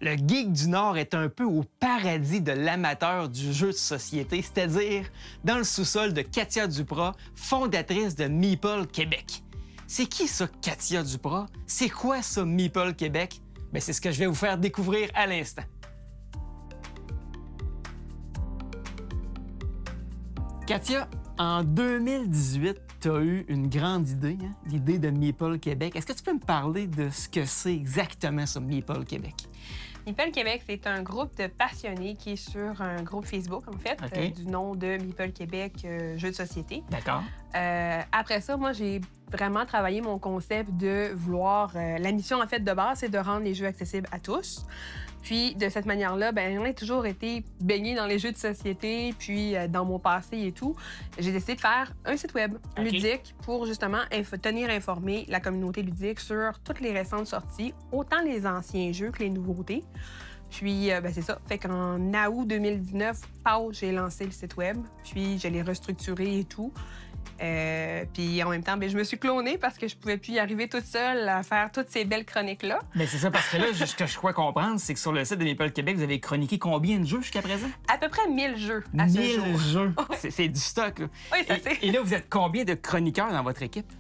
Le Geek du Nord est un peu au paradis de l'amateur du jeu de société, c'est-à-dire dans le sous-sol de Katia Duprat, fondatrice de Meeple Québec. C'est qui ça, Katia Duprat? C'est quoi ça, Meeple Québec? Bien, c'est ce que je vais vous faire découvrir à l'instant. Katia, en 2018, tu as eu une grande idée, hein? L'idée de Meeple Québec. Est-ce que tu peux me parler de ce que c'est exactement ça, Meeple Québec? Meeple Québec, c'est un groupe de passionnés qui est sur un groupe Facebook, en fait, Okay. du nom de Meeple Québec Jeux de société. D'accord. Après ça, moi, j'ai vraiment travaillé mon concept de vouloir... la mission, en fait, de base, c'est de rendre les jeux accessibles à tous. Puis, de cette manière-là, bien, on a toujours été baigné dans les jeux de société, puis dans mon passé et tout. J'ai décidé de faire un site web ludique pour, justement, tenir informé la communauté ludique sur toutes les récentes sorties, autant les anciens jeux que les nouveautés. Puis, ben, c'est ça. Fait qu'en août 2019, j'ai lancé le site web, puis je l'ai restructuré et tout. Puis en même temps, ben, je me suis clonée parce que je pouvais plus y arriver toute seule à faire toutes ces belles chroniques-là. Mais c'est ça, parce que là, ce que je crois comprendre, c'est que sur le site de Meeple Québec, vous avez chroniqué combien de jeux jusqu'à présent? À peu près 1000 jeux à ce jour. 1000 jeux! Ouais. C'est du stock, là. Oui, ça c'est. Et là, vous êtes combien de chroniqueurs dans votre équipe?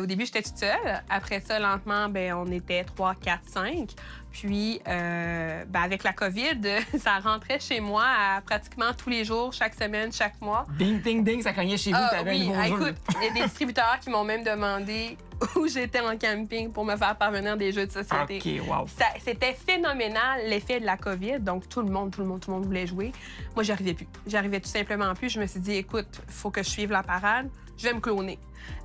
Au début, j'étais toute seule. Après ça, lentement, ben, on était 3, 4, 5. Puis, ben, avec la COVID, ça rentrait chez moi à pratiquement tous les jours, chaque semaine, chaque mois. Ding, ding, ding, ça cognait chez vous, t'avais oui, un nouveau jeu. écoute, il y a des distributeurs qui m'ont même demandé où j'étais en camping pour me faire parvenir des jeux de société. OK, wow. C'était phénoménal, l'effet de la COVID. Donc, tout le monde voulait jouer. Moi, j'y arrivais plus. J'arrivais tout simplement plus. Je me suis dit, écoute, il faut que je suive la parade. Je vais me cloner.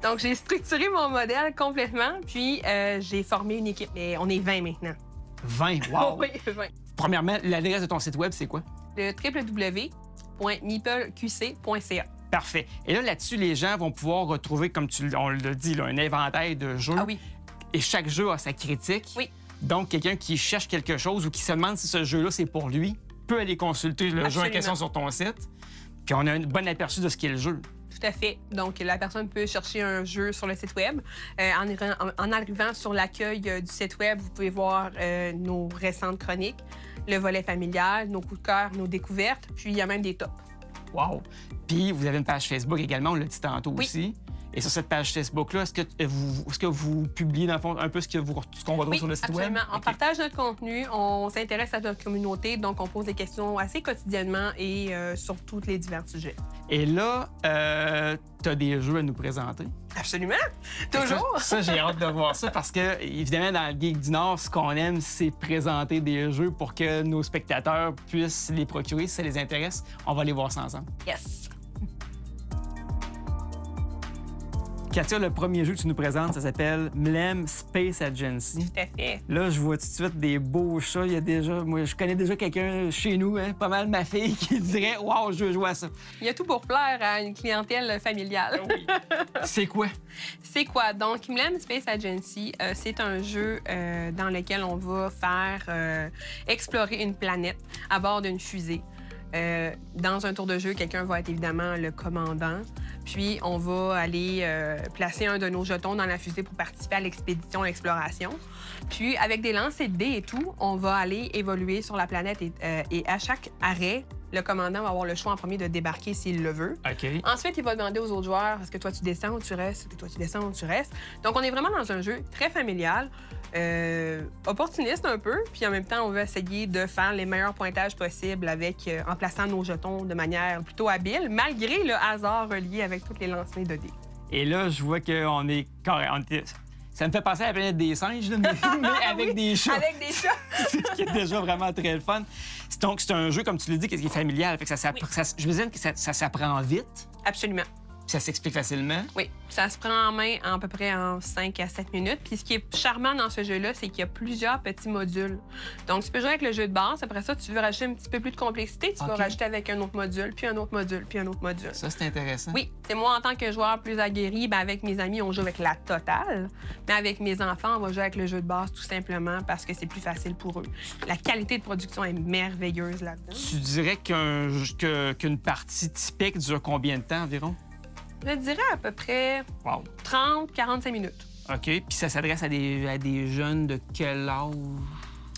Donc, j'ai structuré mon modèle complètement. Puis, j'ai formé une équipe. Et on est 20 maintenant. 20, wow! Oui, 20. Premièrement, l'adresse de ton site web, c'est quoi? Le www.meepleqc.ca. Parfait. Et là-dessus, les gens vont pouvoir retrouver, comme on l'a dit, là, un inventaire de jeux. Ah oui. Et chaque jeu a sa critique. Oui. Donc, quelqu'un qui cherche quelque chose ou qui se demande si ce jeu-là, c'est pour lui, peut aller consulter le jeu en question sur ton site. Puis on a un bon aperçu de ce qu'est le jeu. Tout à fait. Donc, la personne peut chercher un jeu sur le site web. En arrivant sur l'accueil du site web, vous pouvez voir nos récentes chroniques, le volet familial, nos coups de cœur, nos découvertes, puis il y a même des tops. Wow! Puis vous avez une page Facebook également, on l'a dit tantôt aussi. Et sur cette page Facebook-là, est-ce que vous publiez, dans le fond, un peu ce qu'on retrouve sur le site web? Absolument. On partage notre contenu, on s'intéresse à notre communauté, donc on pose des questions assez quotidiennement et sur tous les divers sujets. Et là, tu as des jeux à nous présenter. Absolument! Toujours! Ça, j'ai hâte de voir ça parce que, évidemment, dans le Geek du Nord, ce qu'on aime, c'est présenter des jeux pour que nos spectateurs puissent les procurer si ça les intéresse. On va aller voir ça ensemble. Yes! Katia, le premier jeu que tu nous présentes, ça s'appelle Mlem Space Agency. Tout à fait. Là, je vois tout de suite des beaux chats. Il y a déjà, moi, je connais déjà quelqu'un chez nous, hein, pas mal ma fille, qui dirait « Wow, je veux jouer à ça ». Il y a tout pour plaire à une clientèle familiale. Oui. C'est quoi? C'est quoi? Donc, Mlem Space Agency, c'est un jeu dans lequel on va faire explorer une planète à bord d'une fusée. Dans un tour de jeu, quelqu'un va être évidemment le commandant. Puis, on va aller placer un de nos jetons dans la fusée pour participer à l'expédition, à l'exploration. Puis, avec des lancers de dés et tout, on va aller évoluer sur la planète et à chaque arrêt, le commandant va avoir le choix en premier de débarquer s'il le veut. OK. Ensuite, il va demander aux autres joueurs, est-ce que toi, tu descends ou tu restes? Est-ce que toi, tu descends ou tu restes? Donc, on est vraiment dans un jeu très familial, opportuniste un peu, puis en même temps, on veut essayer de faire les meilleurs pointages possibles en plaçant nos jetons de manière plutôt habile, malgré le hasard relié avec toutes les lancers de dés. Et là, je vois qu'on est carrément... Ça me fait penser à la planète des singes, là, mais avec Oui, des chats. avec des chats. Ce qui est déjà vraiment très le fun. Donc, c'est un jeu, comme tu l'as dit, qui est familial. Fait que je me disais que ça s'apprend vite, Absolument. puis ça s'explique facilement. Oui, ça se prend en main à peu près en 5 à 7 minutes. Puis ce qui est charmant dans ce jeu-là, c'est qu'il y a plusieurs petits modules. Donc, tu peux jouer avec le jeu de base. Après ça, tu veux rajouter un petit peu plus de complexité. Tu vas rajouter avec un autre module, puis un autre module, puis un autre module. Ça, c'est intéressant. Oui, c'est moi, en tant que joueur plus aguerri, ben avec mes amis, on joue avec la totale. Mais avec mes enfants, on va jouer avec le jeu de base tout simplement parce que c'est plus facile pour eux. La qualité de production est merveilleuse là-dedans. Tu dirais qu'une partie typique dure combien de temps environ? Je dirais à peu près Wow. 30-45 minutes. OK. Puis ça s'adresse à des jeunes de quel âge?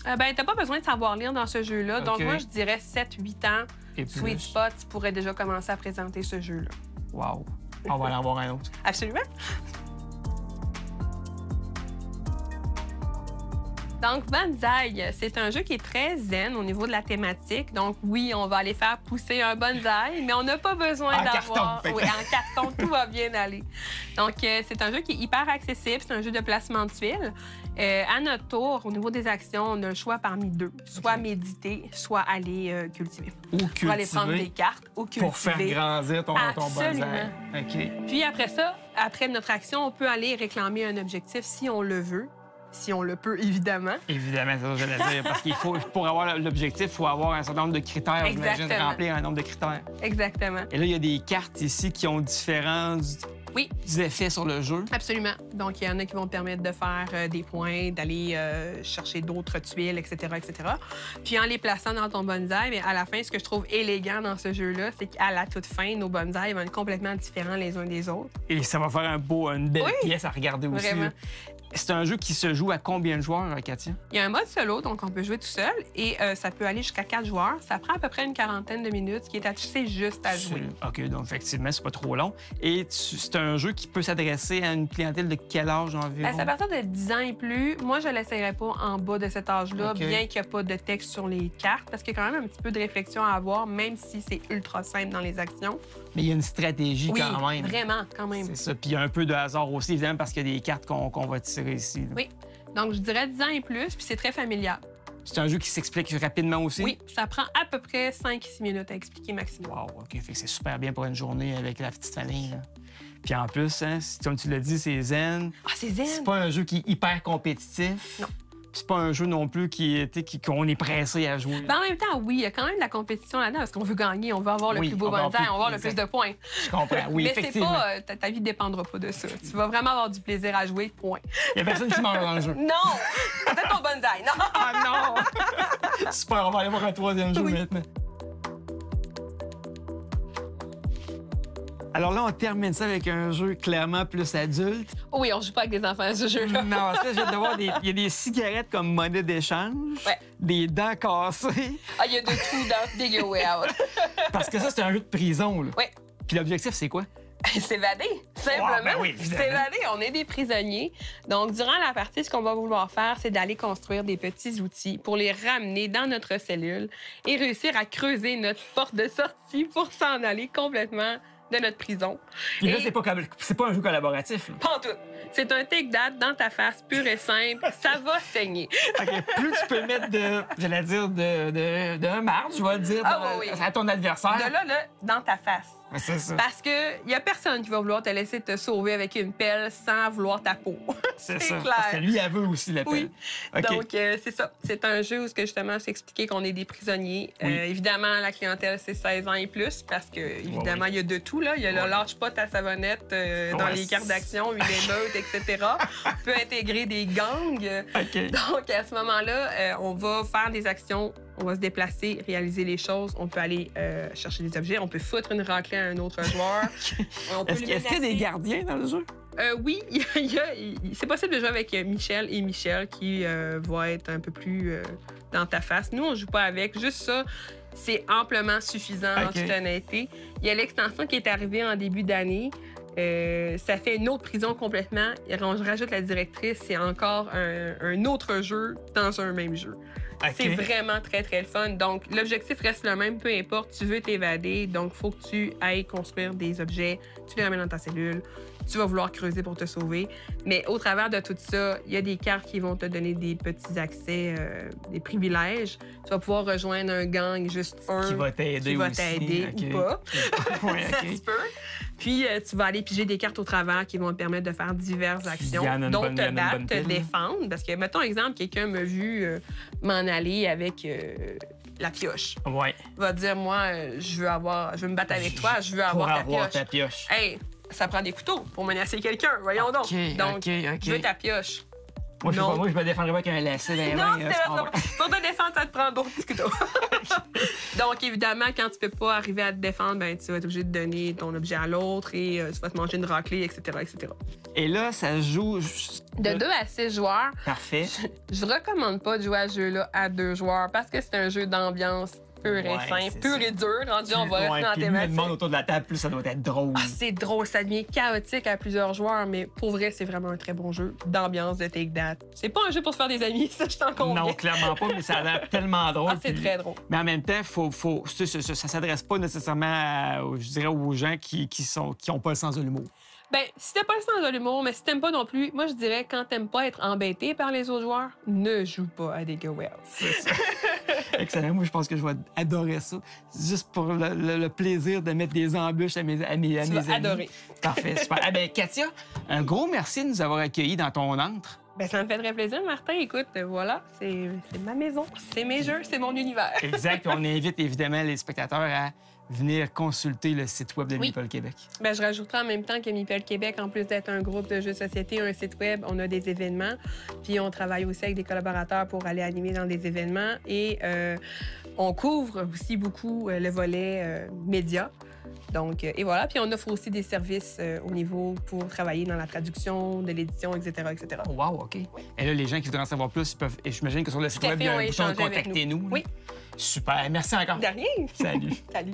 Ben, t'as pas besoin de savoir lire dans ce jeu-là. Donc, OK. moi, je dirais 7-8 ans. Et plus. Sweet Spot, tu pourrais déjà commencer à présenter ce jeu-là. Wow. On va en avoir un autre. Absolument. Donc, Banzai, c'est un jeu qui est très zen au niveau de la thématique. Donc, oui, on va aller faire pousser un bonsaï, mais on n'a pas besoin En d'avoir... carton. Oui, en carton, tout va bien aller. Donc, c'est un jeu qui est hyper accessible. C'est un jeu de placement de tuiles. À notre tour, au niveau des actions, on a le choix parmi deux. Soit méditer, soit aller cultiver. Ou Pour aller prendre des cultiver cartes ou cultiver. pour faire grandir ton Absolument. bonsaï. OK. Puis après ça, après notre action, on peut aller réclamer un objectif si on le veut. Si on le peut, évidemment. Évidemment, c'est ça que j'allais dire. Parce qu'il faut, pour avoir l'objectif, il faut avoir un certain nombre de critères, j'imagine, Exactement. remplir un nombre de critères. Exactement. Et là, il y a des cartes ici qui ont différents Oui, effets sur le jeu. absolument. Donc, il y en a qui vont te permettre de faire des points, d'aller chercher d'autres tuiles, etc., etc. Puis, en les plaçant dans ton bonsaï, mais à la fin, ce que je trouve élégant dans ce jeu-là, c'est qu'à la toute fin, nos bonsaïs vont être complètement différents les uns des autres. Et ça va faire une belle Oui. pièce à regarder aussi. Vraiment. là. C'est un jeu qui se joue à combien de joueurs, Katia? Il y a un mode solo, donc on peut jouer tout seul, et ça peut aller jusqu'à 4 joueurs. Ça prend à peu près une quarantaine de minutes, ce qui est assez juste à jouer. OK, donc effectivement, c'est pas trop long. Et c'est un jeu qui peut s'adresser à une clientèle de quel âge environ? C'est à partir de 10 ans et plus. Moi, je ne l'essayerais pas en bas de cet âge-là, OK. bien qu'il n'y ait pas de texte sur les cartes, parce qu'il y a quand même un petit peu de réflexion à avoir, même si c'est ultra simple dans les actions. Mais il y a une stratégie Oui, quand même. vraiment, quand même. C'est ça. Puis il y a un peu de hasard aussi, évidemment, parce qu'il y a des cartes qu'on va tirer ici. là. Oui. Donc, je dirais 10 ans et plus, puis c'est très familial. C'est un jeu qui s'explique rapidement aussi? Oui, ça prend à peu près 5-6 minutes à expliquer maximum. Wow, OK. Fait que c'est super bien pour une journée avec la petite famille. Là. Puis en plus, hein, comme tu l'as dit, c'est zen. Ah, c'est zen! C'est pas un jeu qui est hyper compétitif. Non. Puis c'est pas un jeu non plus qu'on est pressé à jouer. Ben, en même temps, oui, il y a quand même de la compétition là-dedans, parce qu'on veut gagner, on veut avoir le Oui, plus beau on veut avoir bonsaï, plus- on veut avoir le exact. plus de points. Je comprends. Oui, Mais c'est effectivement. pas... ta vie ne dépendra pas de ça. Tu vas vraiment avoir du plaisir à jouer, point. Il y a personne qui meurt dans le jeu. Non! Fais ton bonsaï, non! Ah non! Super, on va aller voir un troisième jeu Oui. maintenant. Alors là, on termine ça avec un jeu clairement plus adulte. Oui, on joue pas avec des enfants à ce jeu-là. Non, parce que j'ai hâte de voir il y a des cigarettes comme monnaie d'échange, Ouais. des dents cassées, Ah, il y a de tout dans Figure Your Way Out. parce que ça, c'est un jeu de prison. Là. Oui. Puis l'objectif, c'est quoi? S'évader, simplement. Ah, ben oui, évidemment. S'évader, on est des prisonniers. Donc, durant la partie, ce qu'on va vouloir faire, c'est d'aller construire des petits outils pour les ramener dans notre cellule et réussir à creuser notre porte de sortie pour s'en aller complètement de notre prison. Puis là, Et- c'est pas un jeu collaboratif. là. Pas en tout. C'est un take-that dans ta face, pur et simple. Ça va saigner. OK, plus tu peux mettre j'allais dire, de marge, je vais le dire, Ah, oui, oui. à ton adversaire. De là, dans ta face. C'est ça. Parce que y a personne qui va vouloir te laisser te sauver avec une pelle sans vouloir ta peau. C'est c'est ça. clair. Parce que lui, elle veut aussi la Oui. pelle. OK. Donc, c'est ça. C'est un jeu où, justement, je t'expliquais qu'on est des prisonniers. Oui. Évidemment, la clientèle, c'est 16 ans et plus, parce que, évidemment, il y a de tout. Là. Il y a le lâche pas ta savonnette dans Ouais, les cartes d'action, une émeute, etc. On peut intégrer des gangs. OK. Donc, à ce moment-là, on va faire des actions, on va se déplacer, réaliser les choses. On peut aller chercher des objets, on peut foutre une raclée à un autre joueur. On peut Est-ce le qu'il y a des menacer. gardiens dans le jeu? Oui, c'est possible de jouer avec Michel et Michel qui va être un peu plus dans ta face. Nous, on joue pas avec. Juste ça, c'est amplement suffisant en OK. toute honnêteté. Il y a l'extension qui est arrivée en début d'année. Ça fait une autre prison complètement. Et je rajoute la directrice, c'est encore un autre jeu dans un même jeu. OK. C'est vraiment très, très le fun. Donc, l'objectif reste le même, peu importe. Tu veux t'évader, donc il faut que tu ailles construire des objets. Tu les ramènes dans ta cellule. Tu vas vouloir creuser pour te sauver. Mais au travers de tout ça, il y a des cartes qui vont te donner des petits accès, des privilèges. Tu vas pouvoir rejoindre un gang, juste un Qui va t'aider qui va aussi. t'aider OK. ou pas. Ouais, Ça OK. se peut. Puis, tu vas aller piger des cartes au travers qui vont te permettre de faire diverses actions, y en a une dont bonne- te il y en a une battre, bonne te pile. défendre. Parce que, mettons exemple, quelqu'un m'a vu m'en aller avec la pioche. Ouais. Va dire, moi, je veux me battre avec toi, je veux Pour avoir avoir ta ta pioche. pioche. Hey, ça prend des couteaux pour menacer quelqu'un, voyons donc. OK, Donc, OK, OK. je veux ta pioche. Moi, je sais Non. pas, moi, je me défendrais pas avec un lacet dans les Non, mains, c'est là, tu comprends? pour te défendre, ça te prend d'autres couteaux. Donc, évidemment, quand tu peux pas arriver à te défendre, ben, tu vas être obligé de donner ton objet à l'autre et tu vas te manger une raclée, etc., etc. Et là, ça se joue... De 2 à 6 joueurs, Parfait. je recommande pas de jouer à ce jeu-là à 2 joueurs parce que c'est un jeu d'ambiance pur et Ouais, simple, c'est pur ça. et dur. Rendu, on va Ouais, rester dans la puis plus il y a de thématique. monde autour de la table, plus ça doit être drôle. Ah, c'est drôle, ça devient chaotique à plusieurs joueurs, mais pour vrai, c'est vraiment un très bon jeu d'ambiance, de take that. C'est pas un jeu pour se faire des amis, ça, je t'en conviens. Non, clairement pas, mais ça a l'air tellement drôle. Ah, c'est puis- très drôle. Mais en même temps, ça s'adresse pas nécessairement, je dirais, aux gens qui ont pas le sens de l'humour. Ben, si t'as pas le sens de l'humour, mais si t'aimes pas non plus, moi, je dirais, quand t'aimes pas être embêté par les autres joueurs, ne joue pas à Digger Wells. C'est ça. Excellent. Moi, je pense que je vais adorer ça. Juste pour le plaisir de mettre des embûches à mes Tu amis. vas adorer. Parfait, super. Ah ben, Katia, un gros merci de nous avoir accueillis dans ton antre. Ben, ça me fait très plaisir, Martin. Écoute, voilà, c'est ma maison, c'est mes jeux, c'est mon univers. Exact. On invite évidemment les spectateurs à venir consulter le site web de Oui. Meeple Québec. Ben, je rajouterai en même temps que Meeple Québec, en plus d'être un groupe de jeux de société, un site web, on a des événements. Puis on travaille aussi avec des collaborateurs pour aller animer dans des événements. Et on couvre aussi beaucoup le volet média. Donc, et voilà. Puis on offre aussi des services au niveau pour travailler dans la traduction, de l'édition, etc., etc. Oh, wow, OK. Et là, les gens qui voudraient en savoir plus, ils peuvent. Et j'imagine que sur le site Tout à web, il fait, y a on un va bouton de échanger avec nous. contactez-nous. Oui. Super. Merci encore. De rien. Salut. Salut.